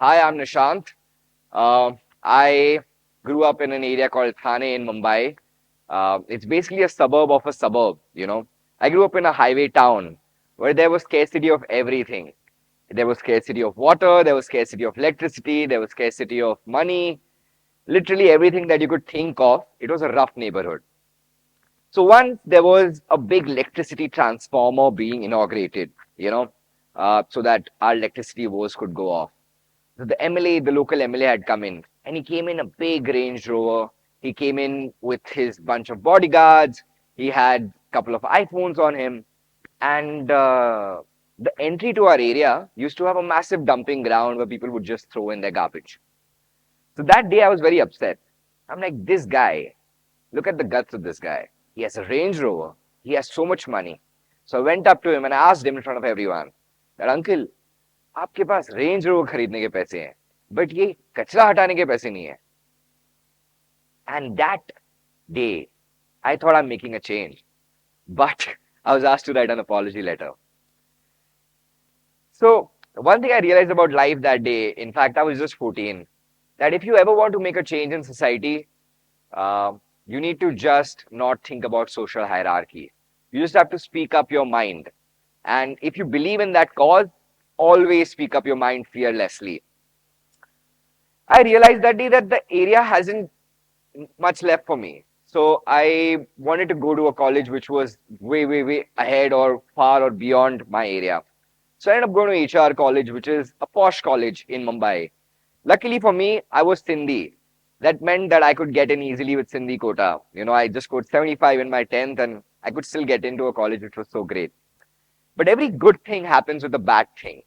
Hi, I'm Nishant. I grew up in an area called Thane in Mumbai. It's basically a suburb of a suburb. I grew up in a highway town where there was scarcity of everything. There was scarcity of water, there was scarcity of electricity, there was scarcity of money, literally everything that you could think of. It was a rough neighborhood. So once there was a big electricity transformer being inaugurated, so that our electricity woes could go off. So the MLA, the local MLA had come in, and he came in a big Range Rover. He came in with his bunch of bodyguards. He had a couple of iPhones on him, and the entry to our area used to have a massive dumping ground where people would just throw in their garbage. So that day I was very upset. I'm like, this guy, look at the guts of this guy. He has a Range Rover. He has so much money. So I went up to him and I asked him in front of everyone that, Uncle, आपके पास range rover खरीदने के पैसे हैं but ये कचरा हटाने के पैसे नहीं है and that day I thought I'm making a change, but I was asked to write an apology letter. So one thing I realized about life that day, in fact I was just 14, that if you ever want to make a change in society, uh, you need to just not think about social hierarchy. You just have to speak up your mind, and if you believe in that cause, always speak up your mind fearlessly. I realized that day that the area hasn't much left for me. So I wanted to go to a college which was way, way, way ahead or far or beyond my area. So I ended up going to HR college, which is a posh college in Mumbai. Luckily for me, I was Sindhi. That meant that I could get in easily with Sindhi quota. I just scored 75 in my 10th and I could still get into a college which was so great. But every good thing happens with a bad thing.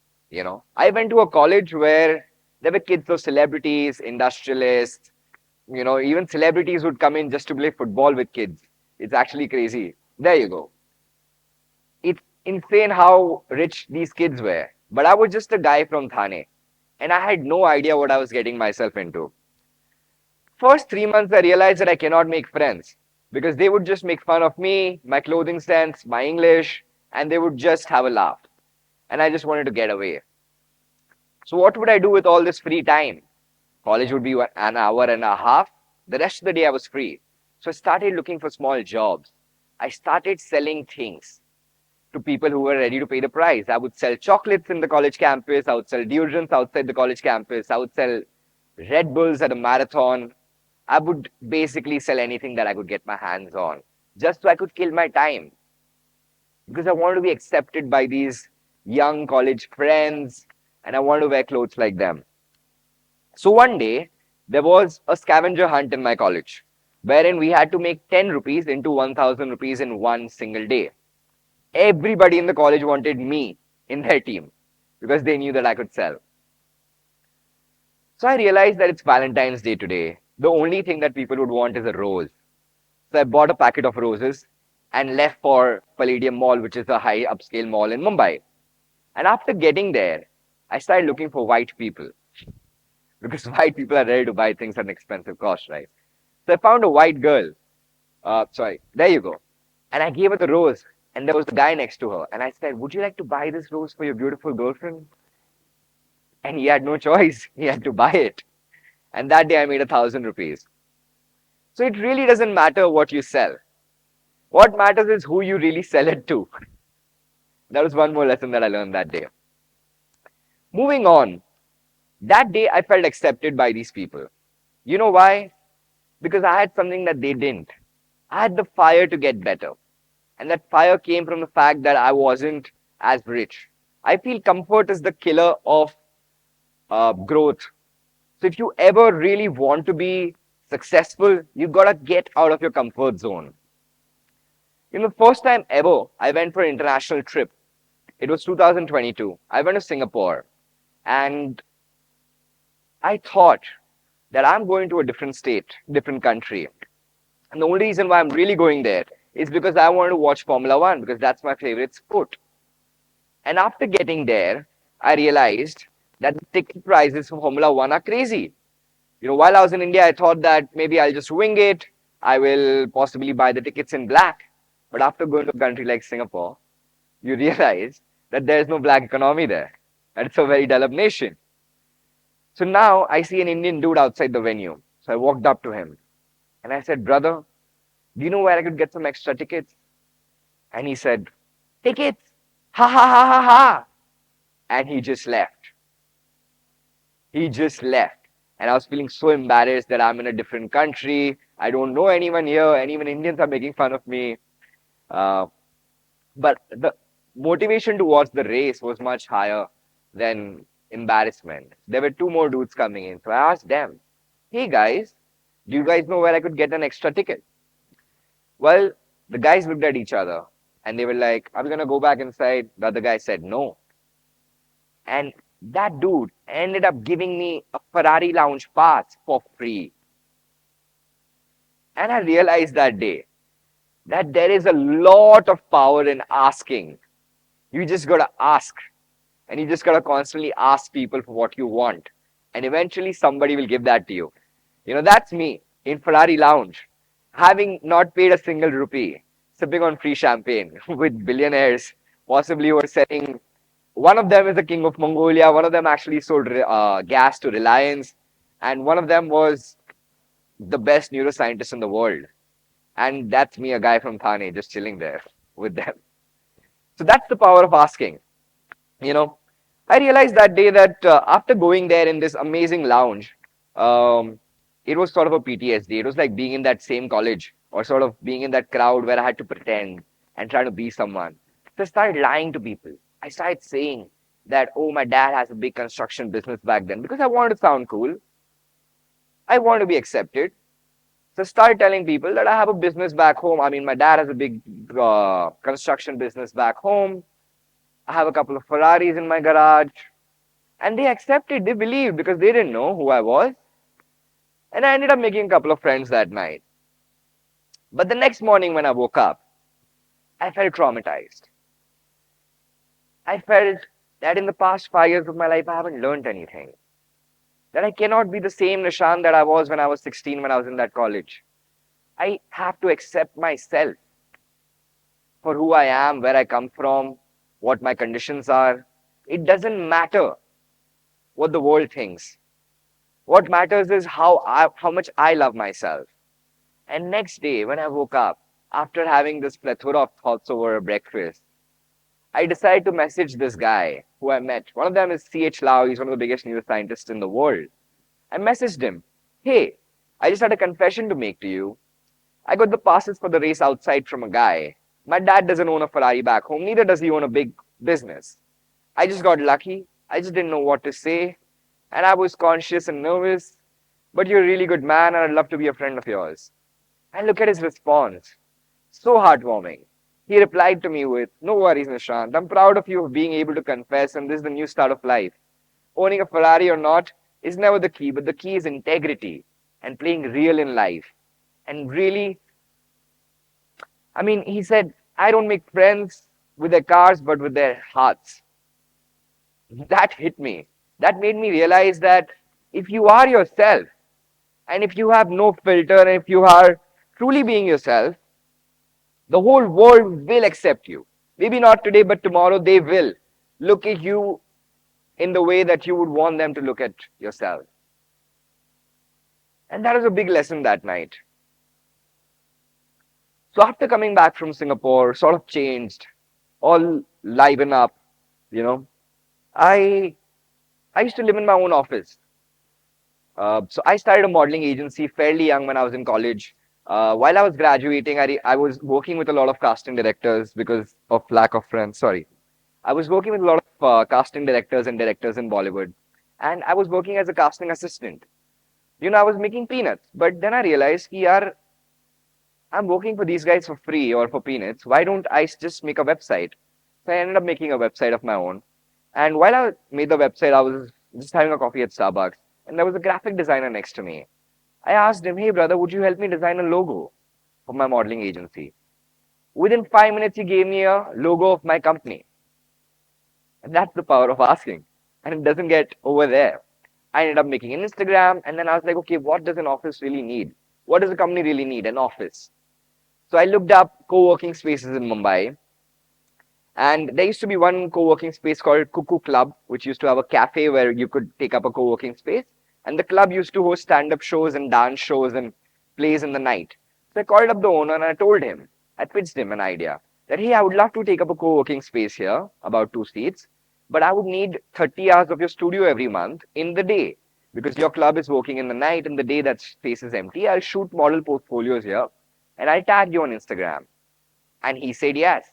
I went to a college where there were kids of celebrities, industrialists, even celebrities would come in just to play football with kids. It's actually crazy. There you go. It's insane how rich these kids were. But I was just a guy from Thane, and I had no idea what I was getting myself into. First 3 months, I realized that I cannot make friends because they would just make fun of me, my clothing sense, my English, and they would just have a laugh. And I just wanted to get away. So, what would I do with all this free time? College would be an hour and a half. The rest of the day I was free. So I started looking for small jobs. I started selling things to people who were ready to pay the price. I would sell chocolates in the college campus. I would sell deodorants outside the college campus. I would sell Red Bulls at a marathon. I would basically sell anything that I could get my hands on just so I could kill my time because I wanted to be accepted by these young college friends and I wanted to wear clothes like them. So one day, there was a scavenger hunt in my college, wherein we had to make 10 rupees into 1000 rupees in one single day. Everybody in the college wanted me in their team because they knew that I could sell. So I realized that it's Valentine's Day today. The only thing that people would want is a rose. So I bought a packet of roses and left for Palladium Mall, which is a high upscale mall in Mumbai. And after getting there, I started looking for white people because white people are ready to buy things at an expensive cost, right? So I found a white girl. Sorry, there you go. And I gave her the rose, and there was a guy next to her. And I said, would you like to buy this rose for your beautiful girlfriend? And he had no choice. He had to buy it. And that day I made 1000 rupees. So it really doesn't matter what you sell. What matters is who you really sell it to. That was one more lesson that I learned that day. Moving on, that day I felt accepted by these people. You know why? Because I had something that they didn't. I had the fire to get better. And that fire came from the fact that I wasn't as rich. I feel comfort is the killer of growth. So if you ever really want to be successful, you gotta get out of your comfort zone. The first time ever I went for an international trip, it was 2022. I went to Singapore and I thought that I'm going to a different state, different country. And the only reason why I'm really going there is because I wanted to watch Formula One because that's my favorite sport. And after getting there, I realized that the ticket prices for Formula One are crazy. While I was in India, I thought that maybe I'll just wing it. I will possibly buy the tickets in black. But after going to a country like Singapore, you realize that there's no black economy there. And it's a very developed nation. So now I see an Indian dude outside the venue. So I walked up to him and I said, brother, do you know where I could get some extra tickets? And he said, tickets? Ha ha ha ha ha. And he just left. He just left. And I was feeling so embarrassed that I'm in a different country. I don't know anyone here, and even Indians are making fun of me. Uh, but the motivation towards the race was much higher than embarrassment. There were two more dudes coming in. So I asked them, hey guys, do you guys know where I could get an extra ticket? Well, the guys looked at each other and they were like, are we going to go back inside? The other guy said no. And that dude ended up giving me a Ferrari lounge pass for free. And I realized that day that there is a lot of power in asking. You just got to ask. And you just got to constantly ask people for what you want. And eventually somebody will give that to you. You know, that's me in Ferrari lounge, having not paid a single rupee, sipping on free champagne with billionaires, possibly who are selling. One of them is the king of Mongolia. One of them actually sold gas to Reliance. And one of them was the best neuroscientist in the world. And that's me, a guy from Thane, just chilling there with them. So that's the power of asking. You know, I realized that day that after going there in this amazing lounge, um, it was sort of a PTSD. It was like being in that same college or sort of being in that crowd where I had to pretend and try to be someone. So I started lying to people. I started saying that, oh, my dad has a big construction business back then because I wanted to sound cool. I wanted to be accepted. So I started telling people that I have a business back home. I mean, my dad has a big construction business back home. I have a couple of Ferraris in my garage. And they accepted, they believed because they didn't know who I was. And I ended up making a couple of friends that night. But the next morning when I woke up, I felt traumatized. I felt that in the past 5 years of my life, I haven't learned anything. That I cannot be the same Nishant that I was when I was 16 when I was in that college. I have to accept myself for who I am, where I come from, what my conditions are. It doesn't matter what the world thinks. What matters is how much I love myself. And next day, when I woke up, after having this plethora of thoughts over breakfast, I decided to message this guy who I met. One of them is C.H. Lau. He's one of the biggest neuroscientists in the world. I messaged him, hey, I just had a confession to make to you. I got the passes for the race outside from a guy. My dad doesn't own a Ferrari back home, neither does he own a big business. I just got lucky. I just didn't know what to say. And I was conscious and nervous. But you're a really good man, and I'd love to be a friend of yours. And look at his response. So heartwarming. He replied to me with, no worries, Nishant. I'm proud of you for being able to confess, and this is the new start of life. Owning a Ferrari or not is never the key, but the key is integrity and playing real in life. And really, I mean, he said, I don't make friends with their cars, but with their hearts. That hit me. That made me realize that if you are yourself, and if you have no filter, and if you are truly being yourself, the whole world will accept you. Maybe not today, but tomorrow they will look at you in the way that you would want them to look at yourself. And that was a big lesson that night. So after coming back from Singapore, sort of changed, all liven up, you know, I I used to live in my own office. So I started a modeling agency fairly young when I was in college. While I was graduating, I was working with a lot of casting directors because of lack of friends. Sorry. I was working with a lot of casting directors and directors in Bollywood. And I was working as a casting assistant. You know, I was making peanuts. But then I realized, yaar, I'm working for these guys for free or for peanuts. Why don't I just make a website? So I ended up making a website of my own. And while I made the website, I was just having a coffee at Starbucks. And there was a graphic designer next to me. I asked him, hey brother, would you help me design a logo for my modeling agency? Within 5 minutes, he gave me a logo of my company. And that's the power of asking. And it doesn't get over there. I ended up making an Instagram, and then I was like, okay, what does an office really need? What does a company really need? An office. So I looked up co-working spaces in Mumbai, And there used to be one co-working space called Cuckoo Club, which used to have a cafe where you could take up a co-working space. And the club used to host stand-up shows and dance shows and plays in the night. So I called up the owner and I told him, I pitched him an idea that, hey, I would love to take up a co-working space here, about 2 seats, but I would need 30 hours of your studio every month in the day because your club is working in the night and the day that space is empty. I'll shoot model portfolios here and I'll tag you on Instagram. And he said yes.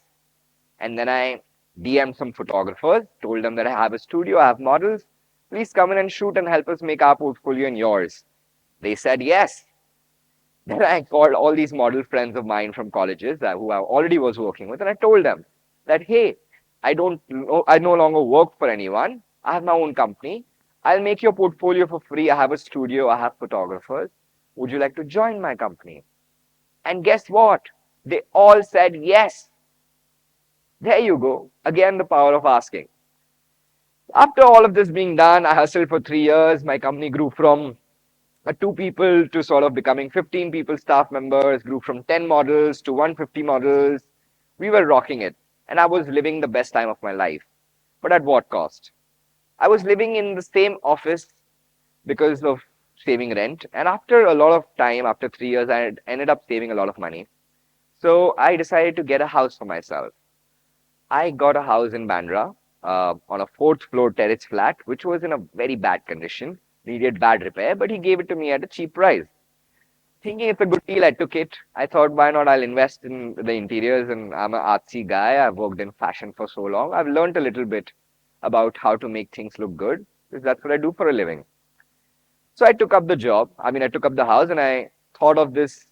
And then I DM'd some photographers, told them that I have a studio, I have models. Please come in and shoot and help us make our portfolio and yours. They said yes. Then I called all these model friends of mine from colleges who I already was working with, and I told them that, hey, I no longer work for anyone. I have my own company. I'll make your portfolio for free. I have a studio. I have photographers. Would you like to join my company? And guess what? They all said yes. There you go. Again, the power of asking. After all of this being done, I hustled for 3 years. My company grew from 2 people to sort of becoming 15 people staff members, grew from 10 models to 150 models. We were rocking it. And I was living the best time of my life. But at what cost? I was living in the same office because of saving rent. And after a lot of time, after 3 years, I had ended up saving a lot of money. So I decided to get a house for myself. I got a house in Bandra on a fourth floor terrace flat, which was in a very bad condition, needed bad repair, but he gave it to me at a cheap price. Thinking it's a good deal, I took it. I thought, why not? I'll invest in the interiors, and I'm an artsy guy. I've worked in fashion for so long. I've learned a little bit about how to make things look good, because that's what I do for a living. So I took up the job. I took up the house and I thought of this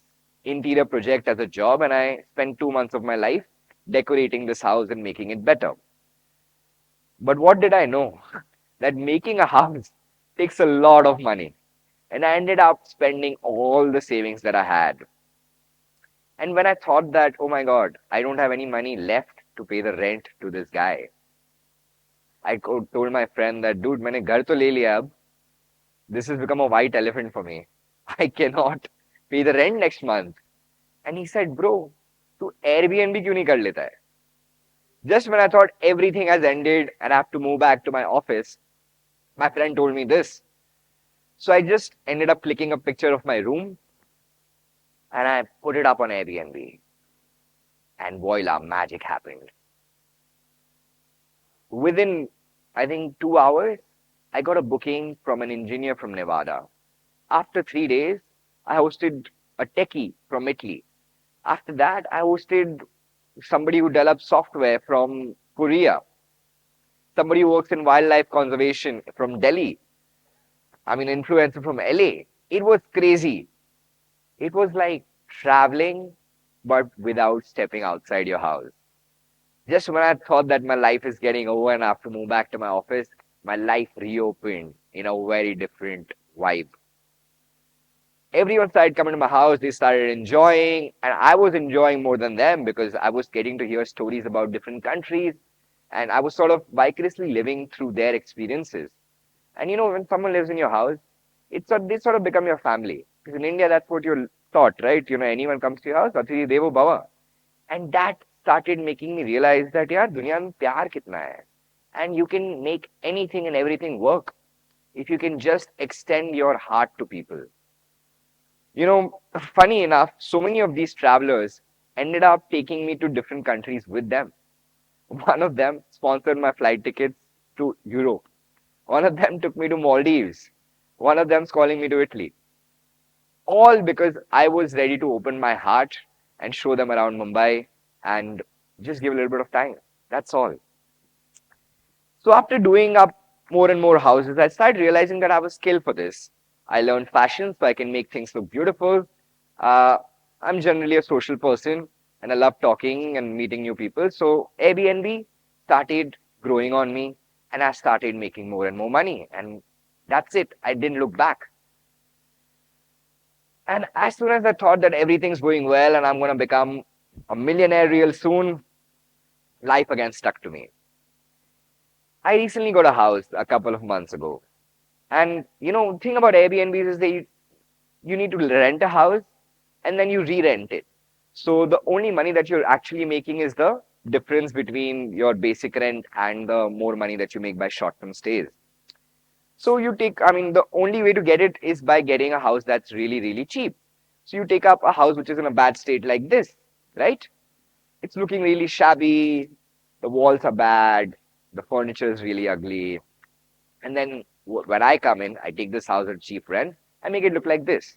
interior project as a job, and I spent 2 months of my life decorating this house and making it better. But what did I know? That making a house takes a lot of money. And I ended up spending all the savings that I had. And when I thought that, oh my God, I don't have any money left to pay the rent to this guy, told my friend that, dude, मैंने घर तो ले लिया अब. This has become a white elephant for me. I cannot pay the rent next month. And he said, bro, तू Airbnb क्यों नहीं कर लेता है? Just when I thought everything has ended and I have to move back to my office, my friend told me this. So I just ended up clicking a picture of my room and I put it up on Airbnb. And voila, magic happened. Within, I think, 2 hours, I got a booking from an engineer from Nevada. After 3 days, I hosted a techie from Italy. After that, I hosted somebody who develops software from Korea, somebody who works in wildlife conservation from Delhi, influencer from LA. It was crazy. It was like traveling, but without stepping outside your house. Just when I thought that my life is getting over and I have to move back to my office, my life reopened in a very different vibe. Everyone started coming to my house, they started enjoying, and I was enjoying more than them because I was getting to hear stories about different countries, and I was sort of vicariously living through their experiences. And when someone lives in your house, they sort of become your family. Because in India, that's what you're taught, right? Anyone comes to your house, Atithi Devo Bhava. And that started making me realize that, yaar, duniya mein pyar kitna hai. And you can make anything and everything work if you can just extend your heart to people. Funny enough, so many of these travelers ended up taking me to different countries with them. One of them sponsored my flight tickets to Europe. One of them took me to Maldives. One of them's calling me to Italy. All because I was ready to open my heart and show them around Mumbai and just give a little bit of time. That's all. So after doing up more and more houses, I started realizing that I have a skill for this. I learned fashion so I can make things look beautiful. Uh, I'm generally a social person and I love talking and meeting new people. So Airbnb started growing on me and I started making more and more money. And that's it. I didn't look back. And as soon as I thought that everything's going well and I'm going to become a millionaire real soon, life again stuck to me. I recently got a house a couple of months ago. And thing about Airbnbs is that you need to rent a house and then you re-rent it. So the only money that you're actually making is the difference between your basic rent and the more money that you make by short-term stays. So you take, I mean, the only way to get it is by getting a house that's really, really cheap. So you take up a house which is in a bad state like this, right? It's looking really shabby, the walls are bad, the furniture is really ugly. And then when I come in, I take this house at cheap rent and make it look like this.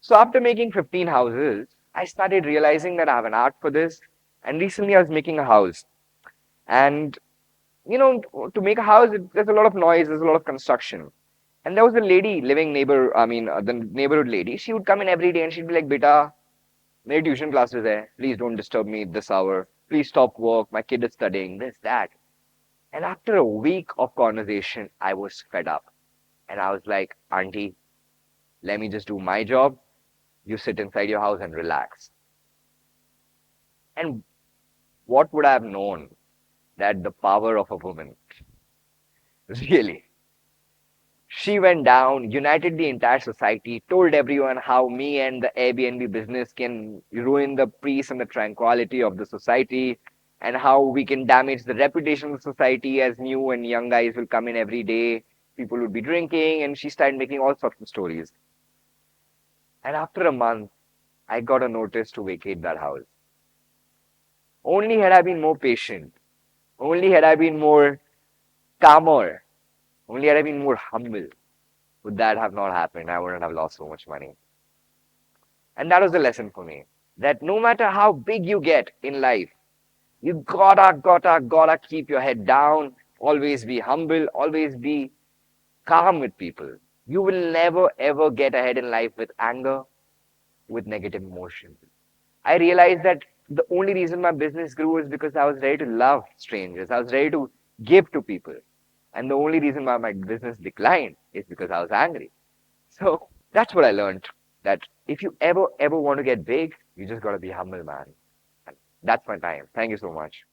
So after making 15 houses, I started realizing that I have an art for this. And recently I was making a house. And, to make a house, there's a lot of noise, there's a lot of construction. And there was a lady living the neighborhood lady. She would come in every day and she'd be like, Beta, मेरी tuition class is there. Please don't disturb me this hour. Please stop work. My kid is studying this, that. And after a week of conversation, I was fed up. And I was like, Auntie, let me just do my job. You sit inside your house and relax. And what would I have known that the power of a woman, really? She went down, united the entire society, told everyone how me and the Airbnb business can ruin the peace and the tranquility of the society, and how we can damage the reputation of the society as new and young guys will come in every day. People would be drinking, and she started making all sorts of stories. And after a month, I got a notice to vacate that house. Only had I been more patient, only had I been more calmer, only had I been more humble, would that have not happened. I wouldn't have lost so much money. And that was the lesson for me. That no matter how big you get in life, you gotta keep your head down, always be humble, always be calm with people. You will never ever get ahead in life with anger, with negative emotions. I realized that the only reason my business grew is because I was ready to love strangers. I was ready to give to people. And the only reason why my business declined is because I was angry. So that's what I learned. That if you ever want to get big, you just gotta be humble, man. And that's my time. Thank you so much.